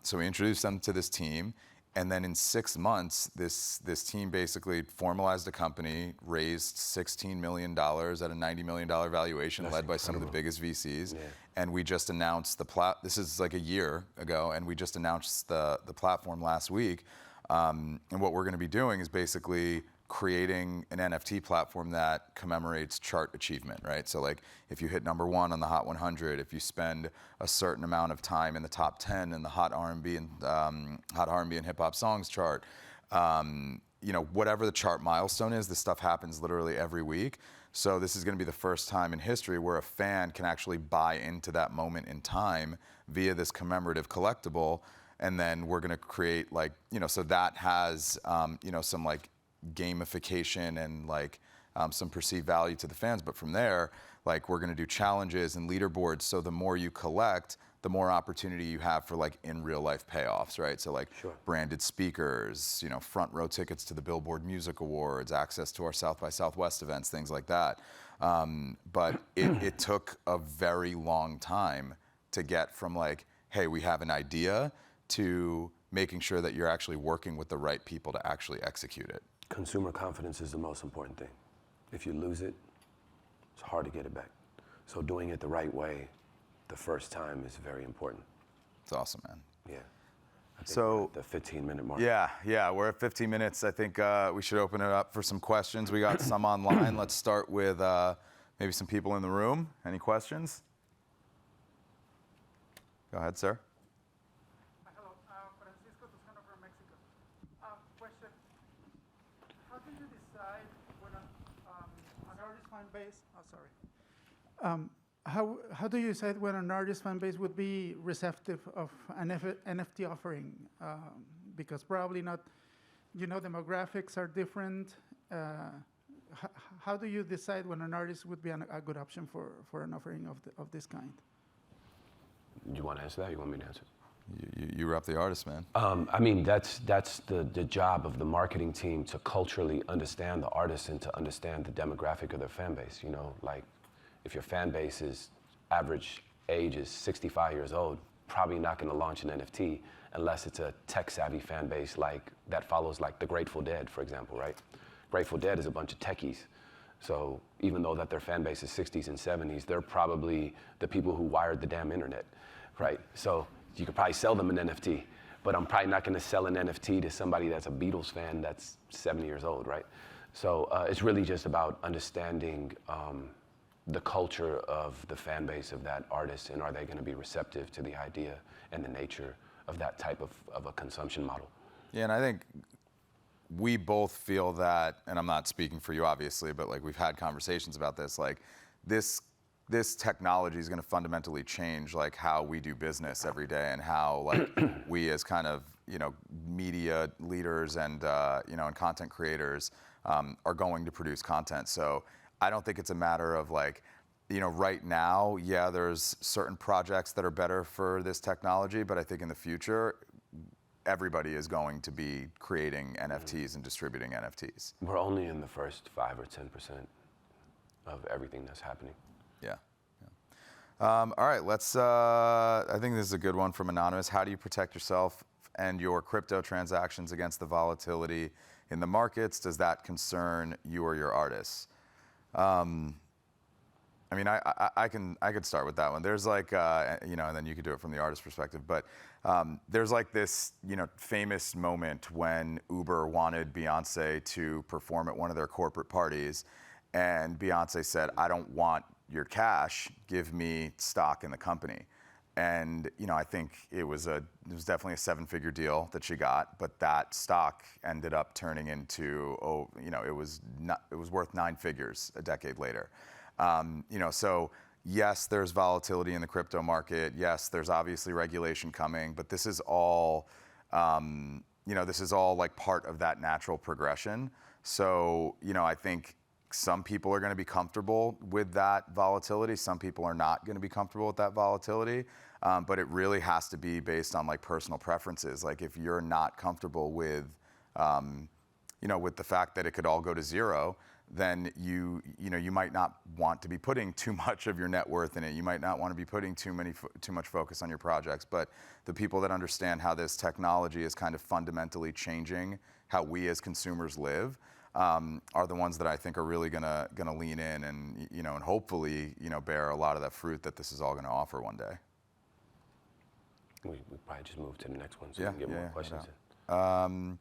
So we introduced them to this team. And then in 6 months, this team basically formalized a company, raised $16 million at a $90 million valuation, led by some of the biggest VCs. Yeah. And we just announced this is like a year ago, and we just announced the platform last week. And what we're gonna be doing is basically creating an NFT platform that commemorates chart achievement, right? So like if you hit number 1 on the Hot 100, if you spend a certain amount of time in the top 10 in the Hot R&B and hip hop songs chart, whatever the chart milestone is, this stuff happens literally every week. So this is going to be the first time in history where a fan can actually buy into that moment in time via this commemorative collectible, and then we're going to create so that has some like gamification and like some perceived value to the fans. But from there, like we're gonna do challenges and leaderboards. So the more you collect, the more opportunity you have for like in real life payoffs, right? So like branded speakers, front row tickets to the Billboard Music Awards, access to our South by Southwest events, things like that. But it took a very long time to get from like, hey, we have an idea, to making sure that you're actually working with the right people to actually execute it. Consumer confidence is the most important thing. If you lose it, it's hard to get it back. So doing it the right way the first time is very important. It's awesome, man. Yeah. I think So we're at the 15-minute mark. Yeah, we're at 15 minutes. I think we should open it up for some questions. We got some online. Let's start with maybe some people in the room. Any questions? Go ahead, sir. How do you decide when an artist fan base would be receptive of an NFT offering? Because probably not, demographics are different. How do you decide when an artist would be a good option for an offering of this kind? You want to answer that? You want me to answer? You rep the artist, man. I mean, that's the job of the marketing team, to culturally understand the artist and to understand the demographic of their fan base. Like if your fan base's average age is 65 years old, probably not going to launch an NFT unless it's a tech-savvy fan base like that follows like the Grateful Dead, for example, right? Grateful Dead is a bunch of techies. So even though that their fan base is 60s and 70s, they're probably the people who wired the damn internet, right? So you could probably sell them an NFT, but I'm probably not going to sell an NFT to somebody that's a Beatles fan that's 70 years old, right? So it's really just about understanding the culture of the fan base of that artist, and are they going to be receptive to the idea and the nature of that type of a consumption model. Yeah, and I think we both feel that, and I'm not speaking for you obviously, but like we've had conversations about this, like this technology is going to fundamentally change like how we do business every day, and how like we as kind of media leaders and and content creators are going to produce content. So I don't think it's a matter of like, right now, yeah, there's certain projects that are better for this technology, but I think in the future, everybody is going to be creating NFTs and distributing NFTs. We're only in the first 5 or 10% of everything that's happening. Yeah. All right, let's, I think this is a good one from Anonymous. How do you protect yourself and your crypto transactions against the volatility in the markets? Does that concern you or your artists? I mean, I could start with that one. There's like, and then you could do it from the artist perspective. But there's like this, famous moment when Uber wanted Beyonce to perform at one of their corporate parties, and Beyonce said, "I don't want your cash. Give me stock in the company." And I think it was definitely a 7-figure deal that she got, but that stock ended up turning into it was worth 9 figures a decade later. So yes, there's volatility in the crypto market. Yes, there's obviously regulation coming, but this is all like part of that natural progression. So I think some people are going to be comfortable with that volatility. Some people are not going to be comfortable with that volatility. but it really has to be based on like personal preferences. Like if you're not comfortable with, with the fact that it could all go to zero, then you might not want to be putting too much of your net worth in it. You might not want to be putting too much focus on your projects. But the people that understand how this technology is kind of fundamentally changing how we as consumers live are the ones that I think are really gonna lean in and hopefully bear a lot of that fruit that this is all gonna offer one day. We probably just move to the next one so we can get more questions in.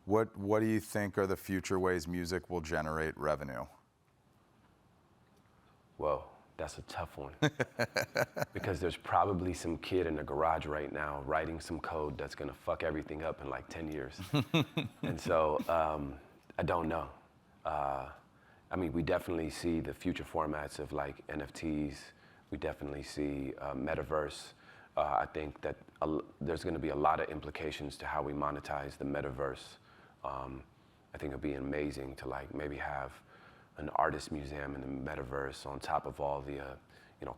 What do you think are the future ways music will generate revenue? Well, that's a tough one. Because there's probably some kid in the garage right now writing some code that's gonna fuck everything up in like 10 years. And so I don't know. I mean, we definitely see the future formats of like NFTs. We definitely see metaverse. I think that there's gonna be a lot of implications to how we monetize the metaverse. I think it'd be amazing to like maybe have an artist museum in the metaverse on top of all the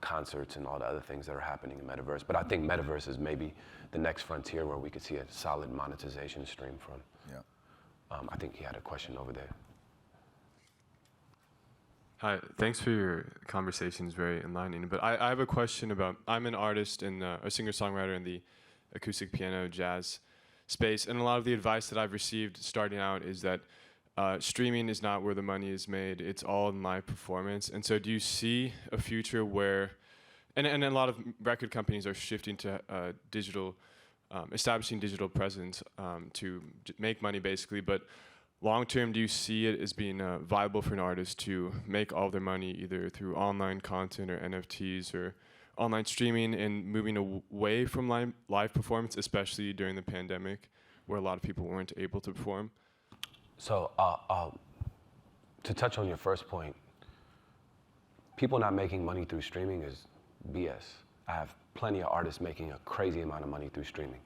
concerts and all the other things that are happening in metaverse. But I think metaverse is maybe the next frontier where we could see a solid monetization stream from. Yeah. I think he had a question over there. Hi, thanks for your conversation. It's very enlightening. But I have a question about, I'm an artist and a singer-songwriter in the acoustic piano jazz space, and a lot of the advice that I've received starting out is that streaming is not where the money is made, it's all in live performance. And so do you see a future where, and a lot of record companies are shifting to digital, establishing digital presence to make money basically, but long term, do you see it as being viable for an artist to make all their money either through online content or NFTs or online streaming and moving away from live performance, especially during the pandemic where a lot of people weren't able to perform? So to touch on your first point, people not making money through streaming is BS. I have plenty of artists making a crazy amount of money through streaming.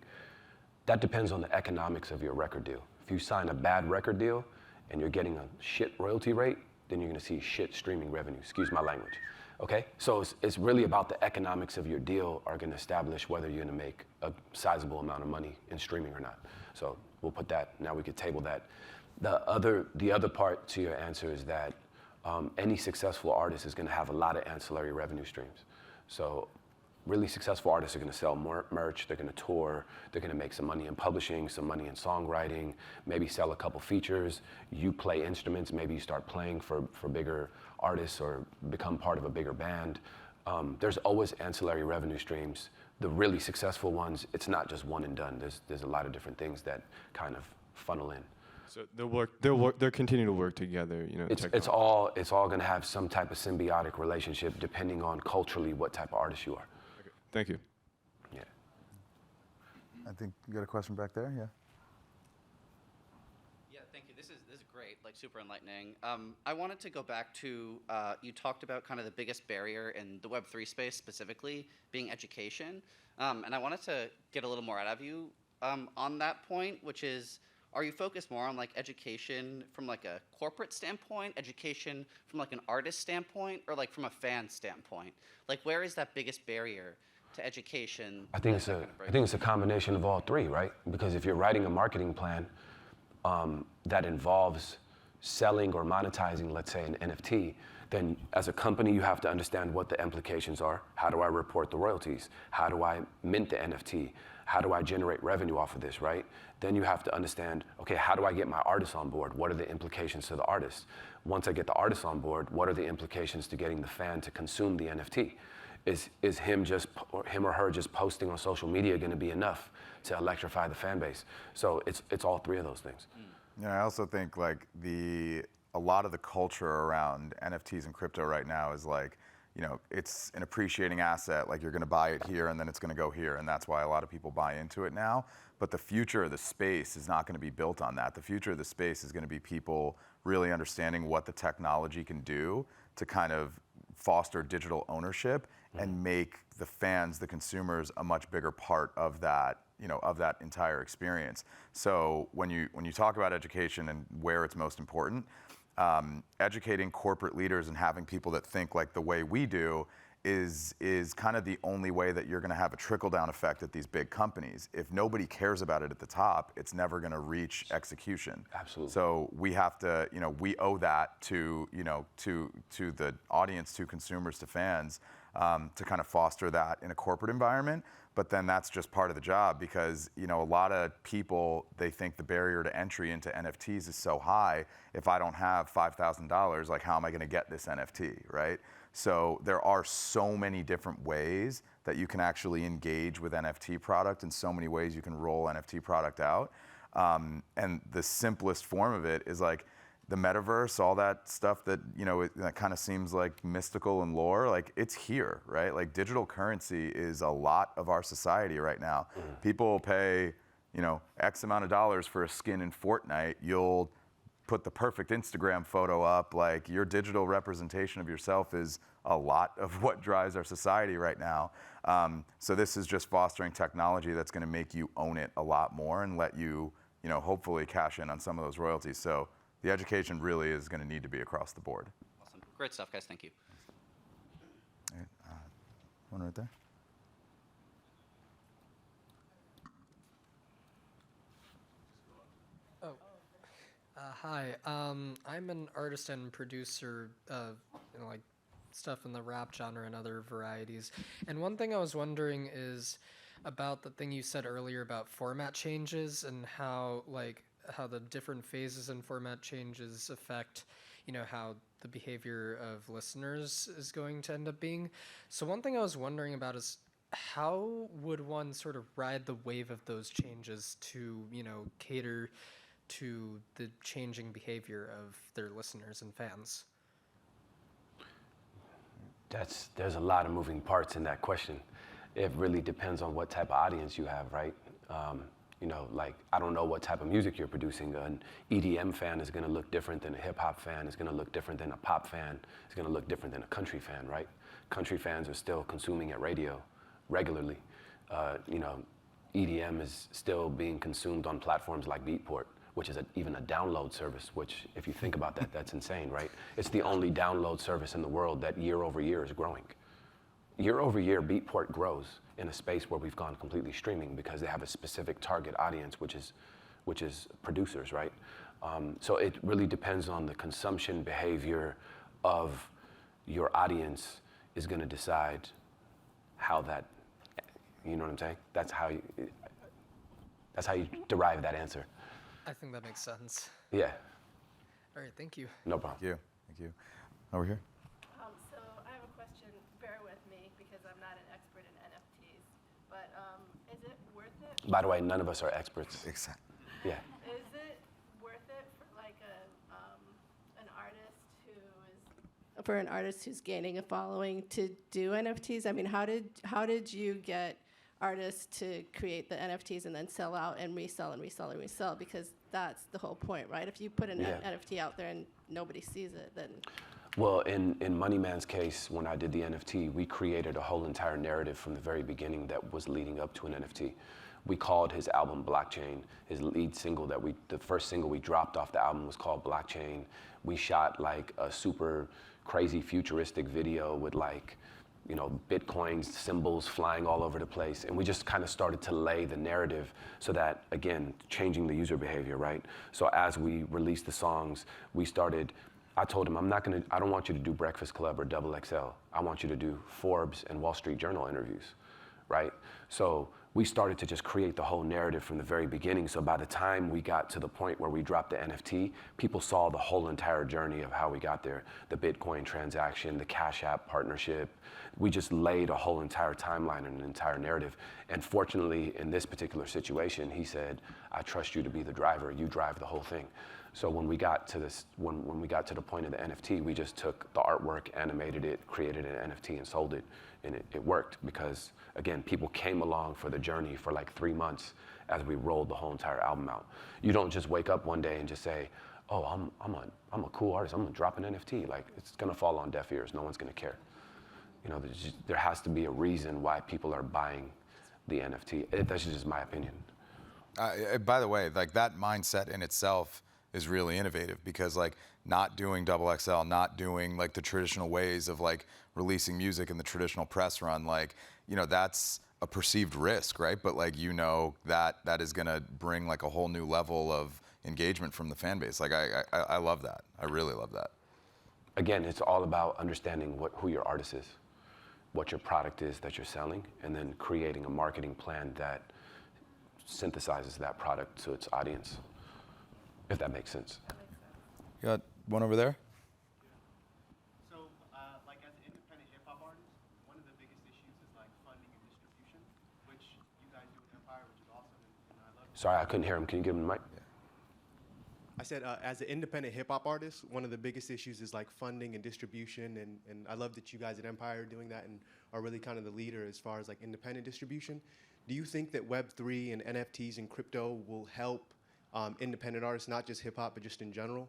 That depends on the economics of your record deal. If you sign a bad record deal and you're getting a shit royalty rate, then you're gonna see shit streaming revenue, excuse my language. Okay, so it's really about the economics of your deal are gonna establish whether you're gonna make a sizable amount of money in streaming or not. So we'll put that, now we could table that. The other part to your answer is that any successful artist is gonna have a lot of ancillary revenue streams. So really successful artists are gonna sell more merch, they're gonna tour, they're gonna make some money in publishing, some money in songwriting, maybe sell a couple features, you play instruments, maybe you start playing for bigger artists or become part of a bigger band. There's always ancillary revenue streams. The really successful ones, it's not just one and done. There's a lot of different things that kind of funnel in. So they'll continue to work together, It's all gonna have some type of symbiotic relationship depending on culturally what type of artist you are. Okay. Thank you. Yeah. I think you got a question back there, yeah? Yeah, thank you. This is great, like super enlightening. I wanted to go back to, you talked about kind of the biggest barrier in the Web3 space specifically being education. And I wanted to get a little more out of you on that point, which is, are you focused more on like education from like a corporate standpoint, education from like an artist standpoint, or like from a fan standpoint? Like where is that biggest barrier to education? I think it's a combination of all three, right? Because if you're writing a marketing plan that involves selling or monetizing, let's say an NFT, then as a company you have to understand what the implications are. How do I report the royalties? How do I mint the NFT? How do I generate revenue off of this, right? Then you have to understand, okay, how do I get my artists on board? What are the implications to the artist? Once I get the artist on board, what are the implications to getting the fan to consume the NFT? Is him or her just posting on social media gonna be enough to electrify the fan base? So it's all three of those things. Yeah, I also think like a lot of the culture around NFTs and crypto right now is like, it's an appreciating asset. Like you're gonna buy it here and then it's gonna go here, and that's why a lot of people buy into it now. But the future of the space is not gonna be built on that. The future of the space is gonna be people really understanding what the technology can do to kind of foster digital ownership and make the fans, the consumers, a much bigger part of that, of that entire experience. So when you talk about education and where it's most important, educating corporate leaders and having people that think like the way we do is kind of the only way that you're going to have a trickle-down effect at these big companies. If nobody cares about it at the top, it's never going to reach execution. Absolutely. So we have to, we owe that to, to the audience, to consumers, to fans, to kind of foster that in a corporate environment. But then that's just part of the job because, a lot of people, they think the barrier to entry into NFTs is so high. If I don't have $5,000, like how am I going to get this NFT, right? So there are so many different ways that you can actually engage with NFT product and so many ways you can roll NFT product out. And the simplest form of it is like the metaverse, all that stuff that, that kind of seems like mystical and lore, like it's here, right? Like digital currency is a lot of our society right now. People will pay, X amount of dollars for a skin in Fortnite. You'll put the perfect Instagram photo up. Like your digital representation of yourself is a lot of what drives our society right now. So this is just fostering technology that's going to make you own it a lot more and let you, hopefully cash in on some of those royalties. So the education really is going to need to be across the board. Awesome. Great stuff, guys. Thank you. One right there. Hi, I'm an artist and producer of like stuff in the rap genre and other varieties. And one thing I was wondering is about the thing you said earlier about format changes and how the different phases in format changes affect, how the behavior of listeners is going to end up being. So one thing I was wondering about is how would one sort of ride the wave of those changes to, cater to the changing behavior of their listeners and fans? There's a lot of moving parts in that question. It really depends on what type of audience you have, right? I don't know what type of music you're producing. An EDM fan is going to look different than a hip hop fan. It's going to look different than a pop fan. It's going to look different than a country fan, right? Country fans are still consuming at radio regularly. EDM is still being consumed on platforms like Beatport, which is even a download service, which if you think about that, that's insane, right? It's the only download service in the world that year over year is growing. Year over year, Beatport grows in a space where we've gone completely streaming because they have a specific target audience, which is producers, right? So it really depends on the consumption behavior of your audience is gonna decide how that, you know what I'm saying? That's how you derive that answer. I think that makes sense. Yeah, All right, thank you. no problem. Thank you. Over here. So I have a question, bear with me, because I'm not an expert in NFTs, but is it worth it? By the way, none of us are experts. Exactly. Yeah. Is it worth it for like an artist who's gaining a following to do NFTs? I mean, how did you get artists to create the NFTs and then sell out and resell and resell and resell? Because that's the whole point, right? If you put an NFT out there and nobody sees it, then... Well, in Moneyman's case, when I did the NFT, we created a whole entire narrative from the very beginning that was leading up to an NFT. We called his album Blockchain. His lead single the first single we dropped off the album was called Blockchain. We shot like a super crazy futuristic video with like, Bitcoin symbols flying all over the place. And we just kind of started to lay the narrative so that, again, changing the user behavior, right? So as we released the songs, I told him, I don't want you to do Breakfast Club or Double XL. I want you to do Forbes and Wall Street Journal interviews, right? So we started to just create the whole narrative from the very beginning. So by the time we got to the point where we dropped the NFT, people saw the whole entire journey of how we got there. The Bitcoin transaction, the Cash App partnership. We just laid a whole entire timeline and an entire narrative. And fortunately, in this particular situation, he said, I trust you to be the driver. You drive the whole thing. So when we got to when we got to the point of the NFT, we just took the artwork, animated it, created an NFT, and sold it. And it worked because, again, people came along for the journey for like 3 months as we rolled the whole entire album out. You don't just wake up one day and just say, oh, I'm a cool artist, I'm gonna drop an NFT. Like, it's gonna fall on deaf ears, no one's gonna care. There has to be a reason why people are buying the NFT. That's just my opinion. By the way, like that mindset in itself is really innovative, because like not doing double XL, not doing like the traditional ways of like releasing music in the traditional press run, like, you know, that's a perceived risk, right? But like, you know, that is gonna bring like a whole new level of engagement from the fan base. Like I love that. I really love that. Again, it's all about understanding who your artist is, what your product is that you're selling, and then creating a marketing plan that synthesizes that product to its audience, if that makes sense. You got one over there? So, like as an independent hip hop artist, one of the biggest issues is like funding and distribution, which you guys do with Empire, which is awesome, and I love it. Sorry, I couldn't hear him. Can you give him the mic? I said, as an independent hip hop artist, one of the biggest issues is like funding and distribution, and I love that you guys at Empire are doing that and are really kind of the leader as far as like independent distribution. Do you think that Web3 and NFTs and crypto will help independent artists, not just hip hop, but just in general,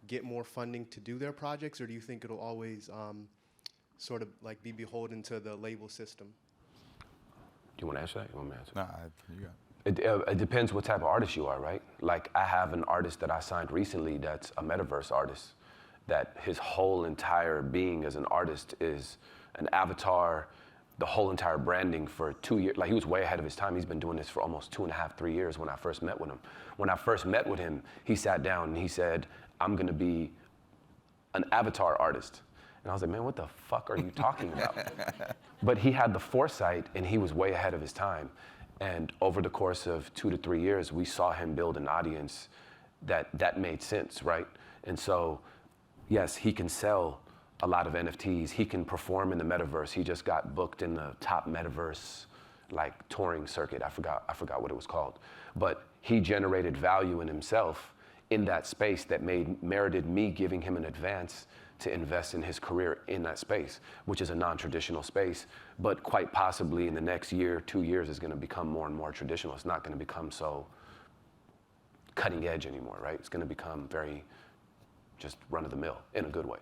get more funding to do their projects, or do you think it'll always sort of like be beholden to the label system? Do you want to answer that? You want me to answer? No, you got it. It depends what type of artist you are, right? Like I have an artist that I signed recently that's a metaverse artist, that his whole entire being as an artist is an avatar, the whole entire branding for 2 years. Like he was way ahead of his time. He's been doing this for almost 2.5, 3 years when I first met with him. When I first met with him, he sat down and he said, I'm gonna be an avatar artist. And I was like, man, what the fuck are you talking about? But he had the foresight and he was way ahead of his time. And over the course of 2 to 3 years, we saw him build an audience that made sense, right? And so, yes, he can sell a lot of NFTs. He can perform in the metaverse. He just got booked in the top metaverse, like touring circuit. I forgot what it was called. But he generated value in himself in that space that merited me giving him an advance to invest in his career in that space, which is a non-traditional space, but quite possibly in the next year, 2 years is gonna become more and more traditional. It's not gonna become so cutting edge anymore, right? It's gonna become very just run of the mill in a good way.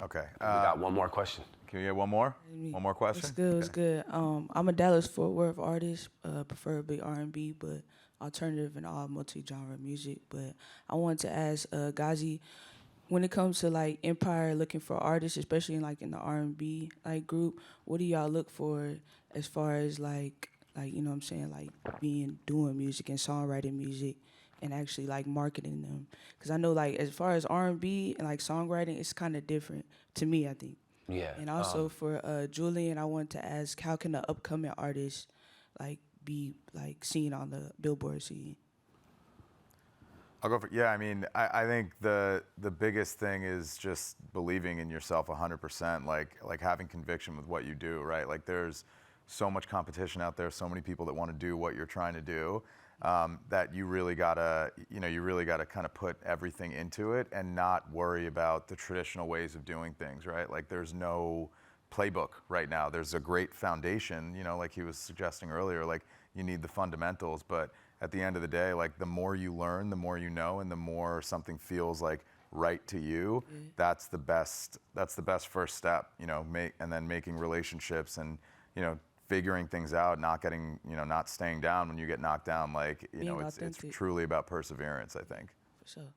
Okay. We got one more question. Can we get one more? One more question? It's good. It's good. I'm a Dallas-Fort Worth artist, preferably R&B, but alternative and all multi-genre music. But I wanted to ask Ghazi, when it comes to like Empire looking for artists, especially in like in the R&B like group, what do y'all look for as far as like you know what I'm saying, like doing music and songwriting music and actually like marketing them? Because I know like as far as R&B and like songwriting, it's kind of different to me, I think. Yeah. And also for Julian, I wanted to ask, how can the upcoming artists like be like seen on the Billboard scene? I'll go for, yeah, I mean, I think the biggest thing is just believing in yourself 100%, like having conviction with what you do, right? Like there's so much competition out there, so many people that want to do what you're trying to do, that you really gotta kind of put everything into it and not worry about the traditional ways of doing things, right? Like there's no playbook right now. There's a great foundation, you know, like he was suggesting earlier, like you need the fundamentals, but at the end of the day, like the more you learn, the more you know, and the more something feels like right to you, that's the best first step, you know, and then making relationships and, you know, figuring things out, not getting, you know, not staying down when you get knocked down. Like, you know, it's truly about perseverance, I think. For sure.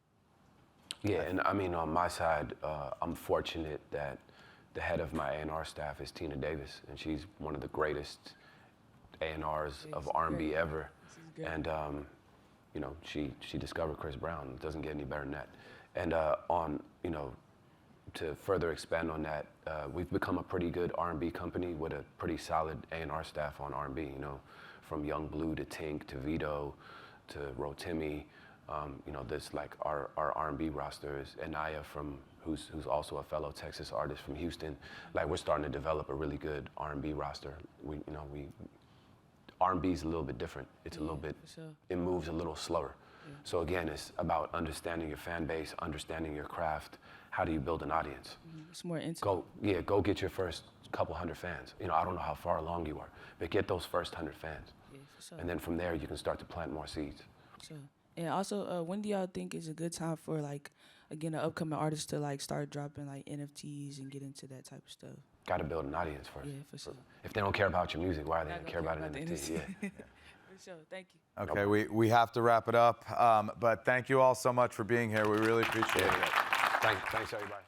Yeah, and I mean, on my side, I'm fortunate that the head of my A&R staff is Tina Davis, and she's one of the greatest A&Rs of R&B ever. And, you know, she discovered Chris Brown. It doesn't get any better than that. And you know, to further expand on that, we've become a pretty good R&B company with a pretty solid A&R staff on R&B, you know, from Young Blue to Tink to Vito to Rotimi. You know, there's like our R&B roster is Anaya who's also a fellow Texas artist from Houston. Like we're starting to develop a really good R&B roster. R&B is a little bit different. It's a little bit, it moves a little slower. So again, it's about understanding your fan base, understanding your craft. How do you build an audience? It's more intimate. Go get your first couple hundred fans. You know, I don't know how far along you are, but get those first 100 fans. Yeah, for sure. And then from there, you can start to plant more seeds. For sure. And also, when do y'all think is a good time for like, again, an upcoming artist to like start dropping like NFTs and get into that type of stuff? Got to build an audience first. Yeah, for sure. If they don't care about your music, why are they going to care about an NFT? Yeah. For sure. Thank you. Okay, we have to wrap it up, but thank you all so much for being here. We really appreciate it. Thanks everybody.